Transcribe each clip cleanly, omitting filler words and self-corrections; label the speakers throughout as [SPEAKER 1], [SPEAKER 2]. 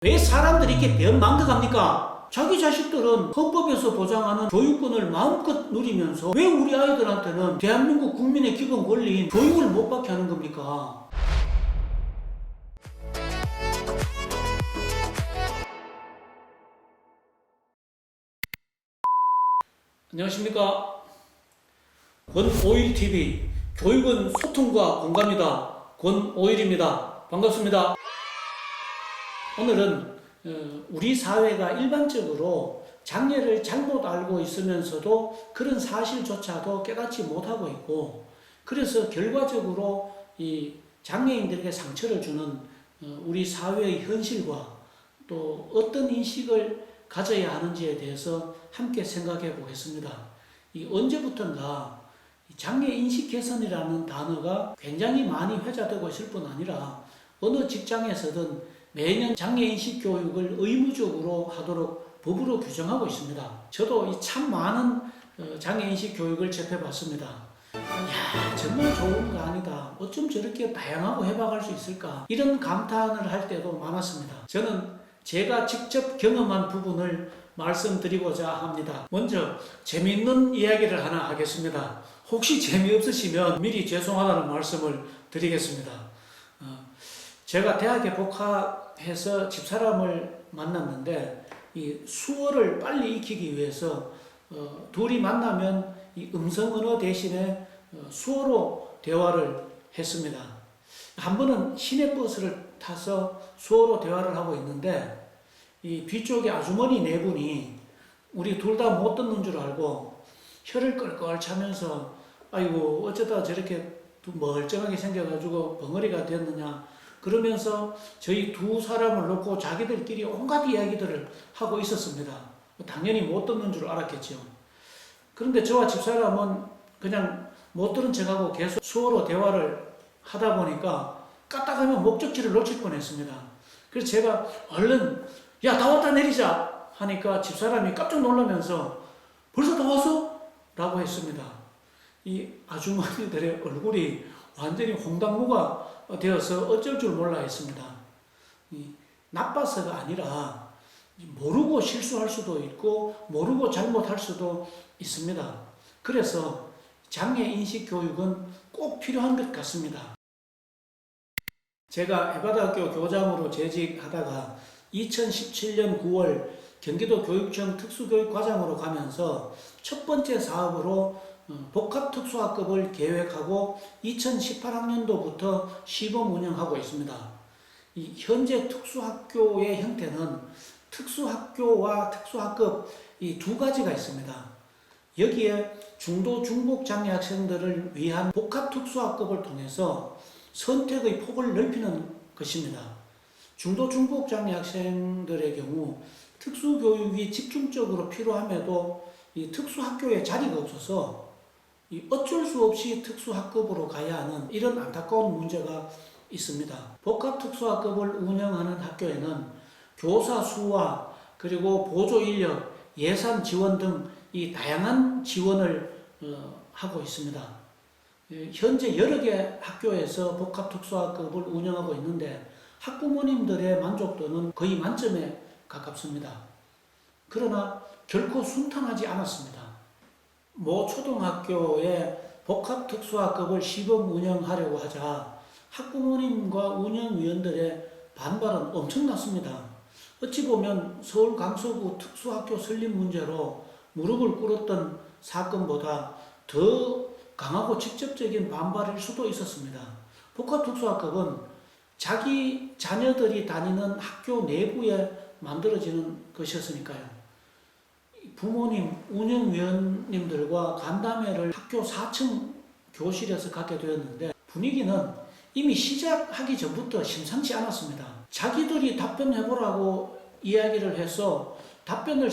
[SPEAKER 1] 왜 사람들이 이렇게 변망덕합니까? 자기 자식들은 헌법에서 보장하는 교육권을 마음껏 누리면서 왜 우리 아이들한테는 대한민국 국민의 기본 권리인 교육을 못 받게 하는 겁니까? 안녕하십니까? 권오일TV 교육은 소통과 공감이다. 권오일입니다. 반갑습니다. 오늘은 우리 사회가 일반적으로 장애를 잘못 알고 있으면서도 그런 사실조차도 깨닫지 못하고 있고, 그래서 결과적으로 이 장애인들에게 상처를 주는 우리 사회의 현실과 또 어떤 인식을 가져야 하는지에 대해서 함께 생각해 보겠습니다. 이 언제부턴가 장애인식 개선이라는 단어가 굉장히 많이 회자되고 있을 뿐 아니라 어느 직장에서든 매년 장애인식 교육을 의무적으로 하도록 법으로 규정하고 있습니다. 저도 참 많은 장애인식 교육을 접해봤습니다. 이야, 정말 좋은 거 아니다. 어쩜 저렇게 다양하고 해박할 수 있을까? 이런 감탄을 할 때도 많았습니다. 저는 제가 직접 경험한 부분을 말씀드리고자 합니다. 먼저 재미있는 이야기를 하나 하겠습니다. 혹시 재미없으시면 미리 죄송하다는 말씀을 드리겠습니다. 제가 대학에 복학해서 집사람을 만났는데 이 수어를 빨리 익히기 위해서 둘이 만나면 이 음성 언어 대신에 수어로 대화를 했습니다. 한 번은 시내버스를 타서 수어로 대화를 하고 있는데 이 뒤쪽에 아주머니 네 분이 우리 둘 다 못 듣는 줄 알고 혀를 끌끌 차면서 아이고 어쩌다 저렇게 멀쩡하게 생겨가지고 벙어리가 됐느냐 그러면서 저희 두 사람을 놓고 자기들끼리 온갖 이야기들을 하고 있었습니다. 당연히 못 듣는 줄 알았겠죠. 그런데 저와 집사람은 그냥 못 들은 척하고 계속 수어로 대화를 하다 보니까 까딱하면 목적지를 놓칠 뻔했습니다. 그래서 제가 얼른 야 다 왔다 내리자 하니까 집사람이 깜짝 놀라면서 벌써 다 왔어? 라고 했습니다. 이 아주머니들의 얼굴이 완전히 홍당무가 되어서 어쩔 줄 몰라 했습니다. 나빠서가 아니라 모르고 실수할 수도 있고 모르고 잘못할 수도 있습니다. 그래서 장애인식 교육은 꼭 필요한 것 같습니다. 제가 에바다학교 교장으로 재직하다가 2017년 9월 경기도 교육청 특수교육과장으로 가면서 첫 번째 사업으로 복합특수학급을 계획하고 2018학년도부터 시범 운영하고 있습니다. 이 현재 특수학교의 형태는 특수학교와 특수학급 이 두 가지가 있습니다. 여기에 중도 중복 장애 학생들을 위한 복합특수학급을 통해서 선택의 폭을 넓히는 것입니다. 중도 중복 장애 학생들의 경우 특수교육이 집중적으로 필요함에도 이 특수학교에 자리가 없어서 어쩔 수 없이 특수학급으로 가야 하는 이런 안타까운 문제가 있습니다. 복합특수학급을 운영하는 학교에는 교사 수와 그리고 보조 인력, 예산 지원 등 이 다양한 지원을 하고 있습니다. 현재 여러 개 학교에서 복합특수학급을 운영하고 있는데 학부모님들의 만족도는 거의 만점에 가깝습니다. 그러나 결코 순탄하지 않았습니다. 모 초등학교에 복합특수학급을 시범 운영하려고 하자 학부모님과 운영위원들의 반발은 엄청났습니다. 어찌 보면 서울 강서구 특수학교 설립 문제로 무릎을 꿇었던 사건보다 더 강하고 직접적인 반발일 수도 있었습니다. 복합특수학급은 자기 자녀들이 다니는 학교 내부에 만들어지는 것이었으니까요. 부모님, 운영위원님들과 간담회를 학교 4층 교실에서 갖게 되었는데 분위기는 이미 시작하기 전부터 심상치 않았습니다. 자기들이 답변해보라고 이야기를 해서 답변을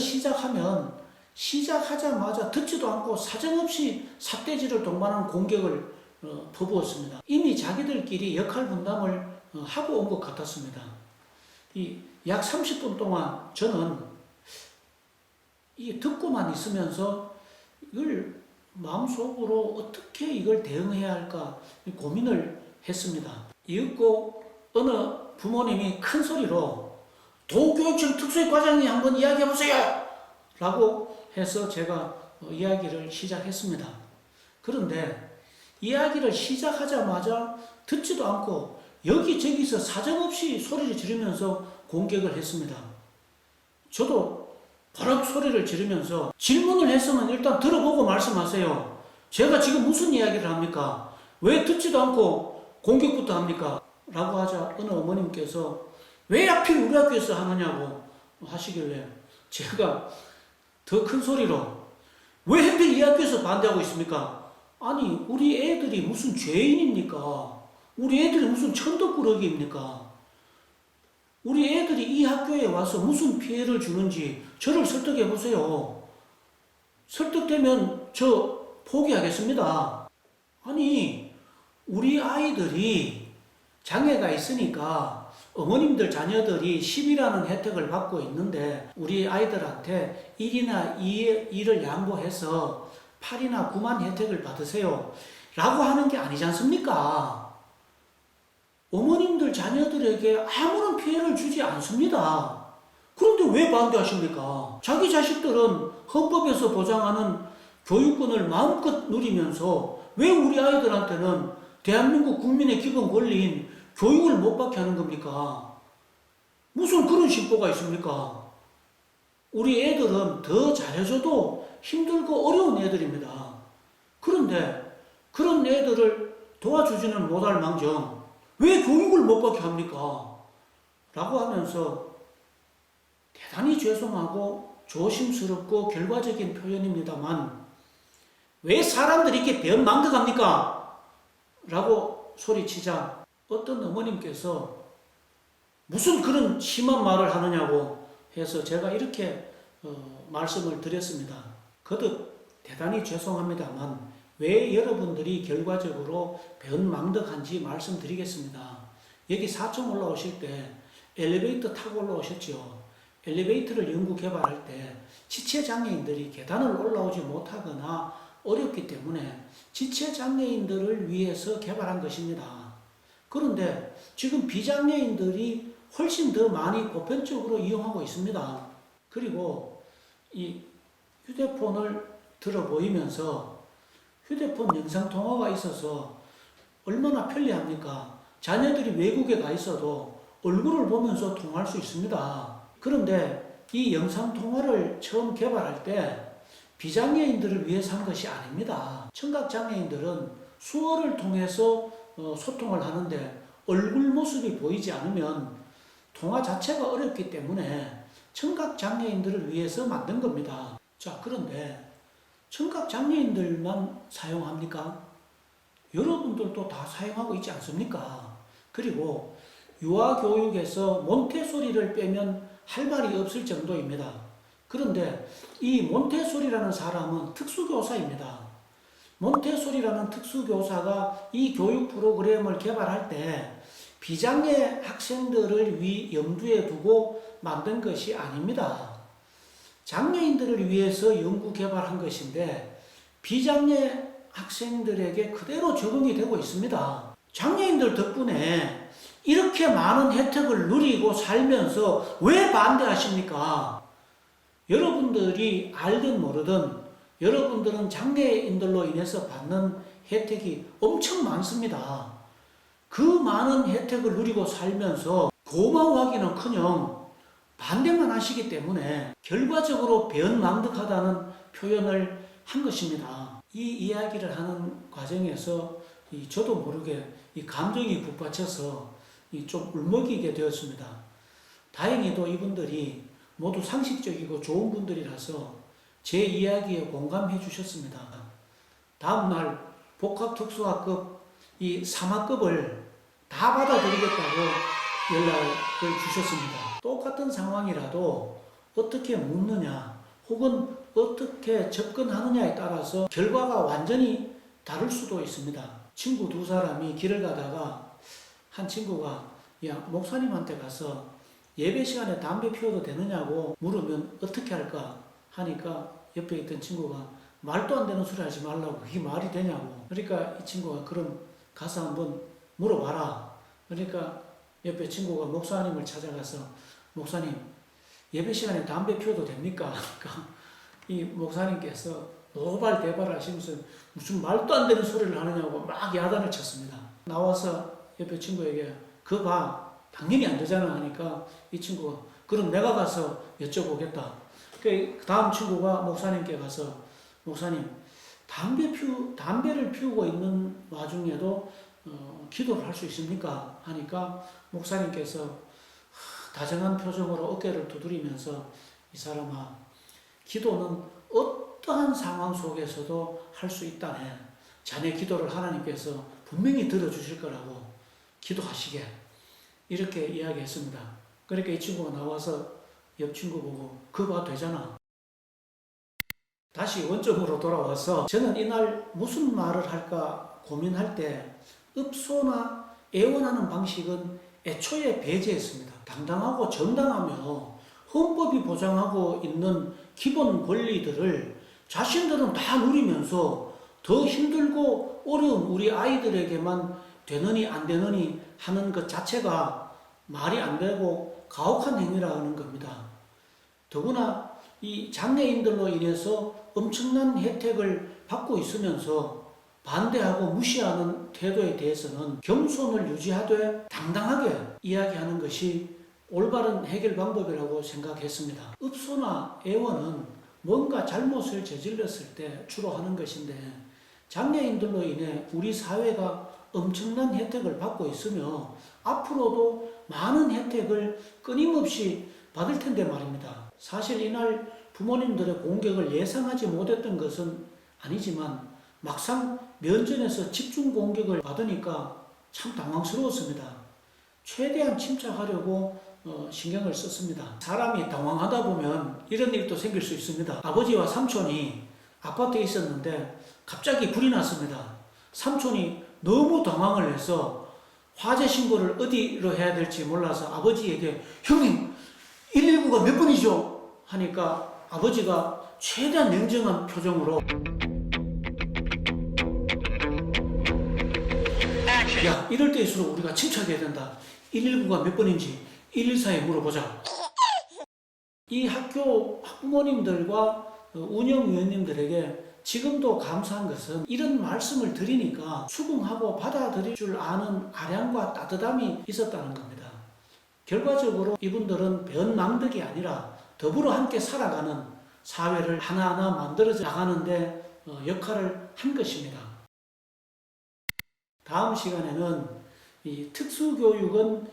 [SPEAKER 1] 시작하자마자 듣지도 않고 사정없이 삿대질을 동반한 공격을 퍼부었습니다. 이미 자기들끼리 역할 분담을 하고 온 것 같았습니다. 약 30분 동안 저는 듣고만 있으면서 이걸 마음속으로 어떻게 이걸 대응해야 할까 고민을 했습니다. 이윽고 어느 부모님이 큰 소리로 도 고등교육청 특수위 과장이 한번 이야기해보세요! 라고 해서 제가 이야기를 시작했습니다. 그런데 이야기를 시작하자마자 듣지도 않고 여기저기서 사정없이 소리를 지르면서 공격을 했습니다. 저도 버럭 소리를 지르면서 질문을 했으면 일단 들어보고 말씀하세요. 제가 지금 무슨 이야기를 합니까? 왜 듣지도 않고 공격부터 합니까? 라고 하자 어느 어머님께서 왜 하필 우리 학교에서 하느냐고 하시길래 제가 더 큰 소리로 왜 하필 이 학교에서 반대하고 있습니까? 아니 우리 애들이 무슨 죄인입니까? 우리 애들이 무슨 천덕꾸러기입니까? 우리 애들이 이 학교에 와서 무슨 피해를 주는지 저를 설득해 보세요. 설득되면 저 포기하겠습니다. 아니 우리 아이들이 장애가 있으니까 어머님들 자녀들이 10이라는 혜택을 받고 있는데 우리 아이들한테 1이나 2를 양보해서 8이나 9만 혜택을 받으세요 라고 하는 게 아니지 않습니까? 어머님들 자녀들에게 아무런 피해를 주지 않습니다. 그런데 왜 반대하십니까? 자기 자식들은 헌법에서 보장하는 교육권을 마음껏 누리면서 왜 우리 아이들한테는 대한민국 국민의 기본 권리인 교육을 못 받게 하는 겁니까? 무슨 그런 심보가 있습니까? 우리 애들은 더 잘해줘도 힘들고 어려운 애들입니다. 그런데 그런 애들을 도와주지는 못할 망정 왜 교육을 못 받게 합니까? 라고 하면서 대단히 죄송하고 조심스럽고 결과적인 표현입니다만 왜 사람들이 이렇게 변망덕합니까? 라고 소리치자 어떤 어머님께서 무슨 그런 심한 말을 하느냐고 해서 제가 이렇게 말씀을 드렸습니다. 거듭 대단히 죄송합니다만 왜 여러분들이 결과적으로 변망덕한지 말씀드리겠습니다. 여기 4층 올라오실 때 엘리베이터 타고 올라오셨죠. 엘리베이터를 연구 개발할 때 지체장애인들이 계단을 올라오지 못하거나 어렵기 때문에 지체장애인들을 위해서 개발한 것입니다. 그런데 지금 비장애인들이 훨씬 더 많이 보편적으로 이용하고 있습니다. 그리고 이 휴대폰을 들어 보이면서 휴대폰 영상통화가 있어서 얼마나 편리합니까? 자녀들이 외국에 가 있어도 얼굴을 보면서 통화할 수 있습니다. 그런데 이 영상통화를 처음 개발할 때 비장애인들을 위해서 한 것이 아닙니다. 청각장애인들은 수어를 통해서 소통을 하는데 얼굴 모습이 보이지 않으면 통화 자체가 어렵기 때문에 청각장애인들을 위해서 만든 겁니다. 자, 그런데 청각장애인들만 사용합니까? 여러분들도 다 사용하고 있지 않습니까? 그리고 유아교육에서 몬테소리를 빼면 할 말이 없을 정도입니다. 그런데 이 몬테소리라는 사람은 특수교사입니다. 몬테소리라는 특수교사가 이 교육 프로그램을 개발할 때 비장애 학생들을 염두에 두고 만든 것이 아닙니다. 장애인들을 위해서 연구 개발한 것인데 비장애 학생들에게 그대로 적용이 되고 있습니다. 장애인들 덕분에 이렇게 많은 혜택을 누리고 살면서 왜 반대하십니까? 여러분들이 알든 모르든 여러분들은 장애인들로 인해서 받는 혜택이 엄청 많습니다. 그 많은 혜택을 누리고 살면서 고마워하기는커녕 반대만 하시기 때문에 결과적으로 변망덕하다는 표현을 한 것입니다. 이 이야기를 하는 과정에서 저도 모르게 이 감정이 북받쳐서 좀 울먹이게 되었습니다. 다행히도 이분들이 모두 상식적이고 좋은 분들이라서 제 이야기에 공감해 주셨습니다. 다음날 복합특수학급 이 3학급을 다 받아들이겠다고 연락을 주셨습니다. 똑같은 상황이라도 어떻게 묻느냐 혹은 어떻게 접근하느냐에 따라서 결과가 완전히 다를 수도 있습니다. 친구 두 사람이 길을 가다가 한 친구가 야 목사님한테 가서 예배 시간에 담배 피워도 되느냐고 물으면 어떻게 할까 하니까 옆에 있던 친구가 말도 안 되는 소리 하지 말라고 그게 말이 되냐고. 그러니까 이 친구가 그럼 가서 한번 물어봐라. 그러니까 옆에 친구가 목사님을 찾아가서 목사님 예배 시간에 담배 피워도 됩니까? 그러니까 이 목사님께서 노발대발 하시면서 무슨 말도 안 되는 소리를 하느냐고 막 야단을 쳤습니다. 나와서 옆에 친구에게 그거 봐, 당연히 안 되잖아 하니까 이 친구가 그럼 내가 가서 여쭤보겠다. 그 다음 친구가 목사님께 가서 목사님 담배를 피우고 있는 와중에도 기도를 할 수 있습니까? 하니까 목사님께서 다정한 표정으로 어깨를 두드리면서 이 사람아, 기도는 어떠한 상황 속에서도 할 수 있다네. 자네 기도를 하나님께서 분명히 들어주실 거라고 기도하시게. 이렇게 이야기했습니다. 그러니까 이 친구가 나와서 옆 친구 보고 그거 봐도 되잖아. 다시 원점으로 돌아와서 저는 이날 무슨 말을 할까 고민할 때 읍소나 애원하는 방식은 애초에 배제했습니다. 당당하고 정당하며 헌법이 보장하고 있는 기본 권리들을 자신들은 다 누리면서 더 힘들고 어려운 우리 아이들에게만 되느니 안 되느니 하는 것 자체가 말이 안 되고 가혹한 행위라는 겁니다. 더구나 이 장애인들로 인해서 엄청난 혜택을 받고 있으면서 반대하고 무시하는 태도에 대해서는 겸손을 유지하되 당당하게 이야기하는 것이 올바른 해결 방법이라고 생각했습니다. 읍소나 애원은 뭔가 잘못을 저질렀을 때 주로 하는 것인데 장애인들로 인해 우리 사회가 엄청난 혜택을 받고 있으며 앞으로도 많은 혜택을 끊임없이 받을 텐데 말입니다. 사실 이날 부모님들의 공격을 예상하지 못했던 것은 아니지만 막상 면전에서 집중 공격을 받으니까 참 당황스러웠습니다. 최대한 침착하려고 신경을 썼습니다. 사람이 당황하다 보면 이런 일도 생길 수 있습니다. 아버지와 삼촌이 아파트에 있었는데 갑자기 불이 났습니다. 삼촌이 너무 당황을 해서 화재 신고를 어디로 해야 될지 몰라서 아버지에게 형님 119가 몇 번이죠? 하니까 아버지가 최대한 냉정한 표정으로 야, 이럴 때일수록 우리가 침착해야 된다. 119가 몇 번인지 114에 물어보자. 이 학교 학부모님들과 운영위원님들에게 지금도 감사한 것은 이런 말씀을 드리니까 수긍하고 받아들일 줄 아는 아량과 따뜻함이 있었다는 겁니다. 결과적으로 이분들은 변망덕이 아니라 더불어 함께 살아가는 사회를 하나하나 만들어져 나가는데 역할을 한 것입니다. 다음 시간에는 이 특수교육은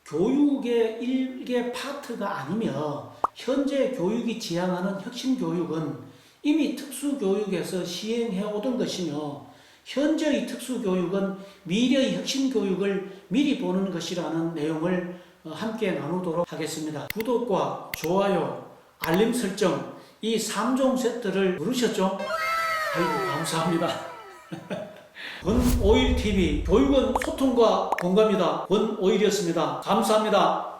[SPEAKER 1] 교육의 일개 파트가 아니며 현재 교육이 지향하는 혁신교육은 이미 특수교육에서 시행해 오던 것이며 현재의 특수교육은 미래의 혁신교육을 미리 보는 것이라는 내용을 함께 나누도록 하겠습니다. 구독과 좋아요, 알림 설정 이 3종 세트를 누르셨죠? 아이고 감사합니다. 권오일TV 교육은 소통과 공감이다. 권오일이었습니다. 감사합니다.